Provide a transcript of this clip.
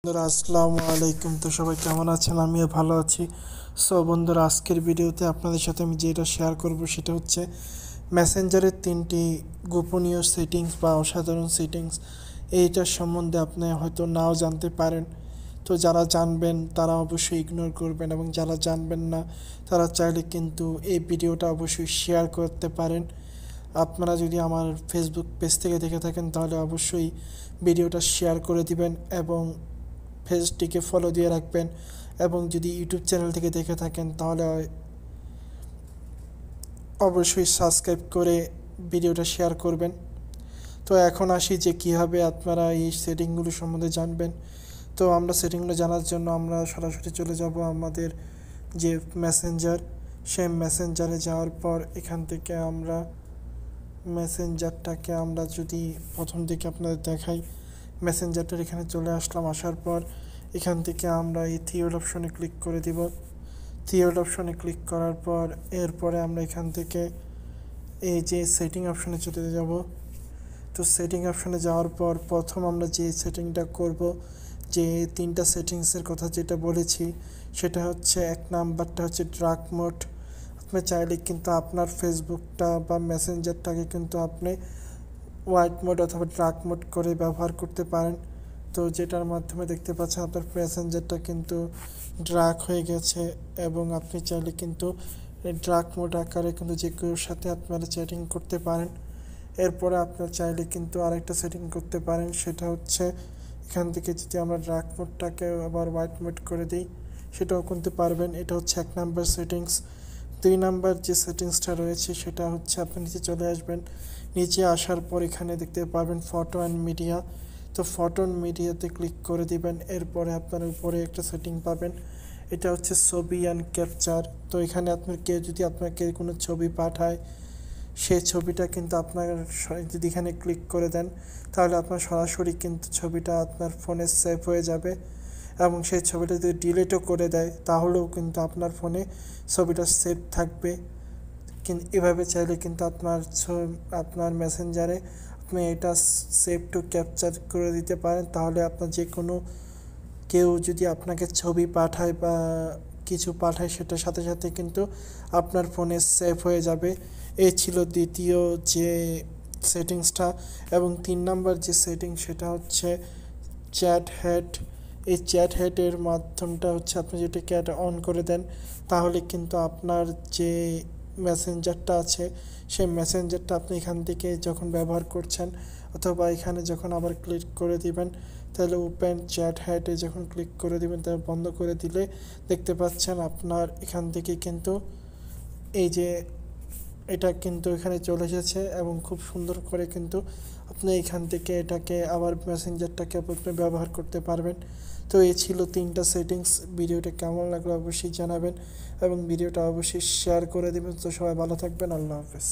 বন্ধুরা আসসালামু আলাইকুম। তো সবাই কেমন আছেন? আমিও ভালো আছি। সো বন্ধুরা, আজকের ভিডিওতে আপনাদের সাথে আমি যেটা শেয়ার করব সেটা হচ্ছে মেসেঞ্জারের 3টি গোপনীয় সেটিংস বা অসাধারণ সেটিংস। এইটার সম্বন্ধে আপনি হয়তো নাও জানতে পারেন। তো যারা জানবেন তারা অবশ্যই ইগনোর করবেন, এবং যারা জানবেন না তারা চাইলে কিন্তু এই ভিডিওটা অবশ্যই শেয়ার করতে পারেন। আপনারা যদি আমার ফেসবুক পেজ থেকে দেখে থাকেন তাহলে অবশ্যই ভিডিওটা শেয়ার করে দিবেন এবং পেজটিকে ফলো দিয়ে রাখবেন, এবং যদি ইউটিউব চ্যানেল থেকে দেখে থাকেন তাহলে অবশ্যই সাবস্ক্রাইব করে ভিডিওটা শেয়ার করবেন। তো এখন আসি যে কীভাবে আপনারা এই সেটিংগুলো সম্বন্ধে জানবেন। তো আমরা সেটিংগুলো জানার জন্য আমরা সরাসরি চলে যাব আমাদের যে মেসেঞ্জার, সেই মেসেঞ্জারে যাওয়ার পর এখান থেকে আমরা মেসেঞ্জারটাকে আমরা যদি প্রথম দিকে আপনাদের দেখাই, মেসেঞ্জারটার এখানে চলে আসলাম। আসার পর এখান থেকে আমরা এই থিওড অপশনে ক্লিক করে দিব। থিওড অপশনে ক্লিক করার পর এরপরে আমরা এখান থেকে এই যে সেটিং অপশনে চলে যাব। তো সেটিং অপশনে যাওয়ার পর প্রথম আমরা যে সেটিংটা করব, যে 3টা সেটিংসের কথা যেটা বলেছি, সেটা হচ্ছে 1 নাম্বারটা হচ্ছে ডার্ক মোড। আপনি চাইলে কিন্তু আপনার ফেসবুকটা বা মেসেঞ্জারটাকে কিন্তু আপনি হোয়াইট মোড অথবা ডার্ক মোড করে ব্যবহার করতে পারেন। তো যেটার মাধ্যমে দেখতে পাচ্ছেন আপনার মেসেঞ্জারটা কিন্তু ডার্ক হয়ে গেছে, এবং আপনি চাইলে কিন্তু ডার্ক মোড আকারে কিন্তু যে কেউর সাথে আপনারা চ্যাটিং করতে পারেন। এরপরে আপনার চাইলে কিন্তু আরেকটা সেটিং করতে পারেন, সেটা হচ্ছে এখান থেকে যদি আমরা ডার্ক মোডটাকে আবার হোয়াইট মোড করে দিই সেটাও করতে পারবেন। এটা হচ্ছে 1 নাম্বার সেটিংস। 2 নাম্বার যে সেটিংসটা রয়েছে সেটা হচ্ছে আপনি নিচে চলে আসবেন। নিচে আসার পর এখানে দেখতে পাবেন ফটো অ্যান্ড মিডিয়া। তো ফটো অ্যান্ড মিডিয়াতে ক্লিক করে দিবেন। এরপরে আপনার উপরে একটা সেটিং পাবেন, এটা হচ্ছে ছবি অ্যান্ড ক্যাপচার। তো এখানে আপনার কেউ যদি আপনাকে কোনো ছবি পাঠায়, সেই ছবিটা কিন্তু আপনার যদি এখানে ক্লিক করে দেন তাহলে আপনার সরাসরি কিন্তু ছবিটা আপনার ফোনে সেভ হয়ে যাবে, এবং সেই ছবিটা যদি ডিলিটও করে দেয় তাহলেও কিন্তু আপনার ফোনে ছবিটা সেভ থাকবে। কিন্তু এভাবে চাইলে কিন্তু আপনার মেসেঞ্জারে আপনি এটা সেভ টু ক্যাপচার করে দিতে পারেন। তাহলে আপনার যে কোনো কেউ যদি আপনাকে ছবি পাঠায় বা কিছু পাঠায়, সেটার সাথে সাথে কিন্তু আপনার ফোনে সেভ হয়ে যাবে। এই ছিল দ্বিতীয় যে সেটিংসটা। এবং 3 নাম্বার যে সেটিং সেটা হচ্ছে চ্যাট হেড। এই চ্যাট হেডের মাধ্যমটা হচ্ছে আপনি যদি ক্যাট অন করে দেন তাহলে কিন্তু আপনার যে মেসেঞ্জারটা আছে সেই মেসেঞ্জারটা আপনি এখান থেকে যখন ব্যবহার করছেন অথবা এখানে যখন আবার ক্লিক করে দিবেন, তাহলে ওপেন চ্যাট হেডে যখন ক্লিক করে দিবেন তাহলে বন্ধ করে দিলে দেখতে পাচ্ছেন আপনার এখান থেকে কিন্তু এই যে এটা কিন্তু এখানে চলে এসেছে, এবং খুব সুন্দর করে কিন্তু আপনি এখান থেকে এটাকে আবার মেসেঞ্জারটাকে আপনি ব্যবহার করতে পারবেন। তো এই ছিল 3টা সেটিংস। ভিডিওটা কেমন লাগলো অবশ্যই জানাবেন, এবং ভিডিওটা অবশ্যই শেয়ার করে দেবেন। তো সবাই ভালো থাকবেন। আল্লাহ হাফেজ।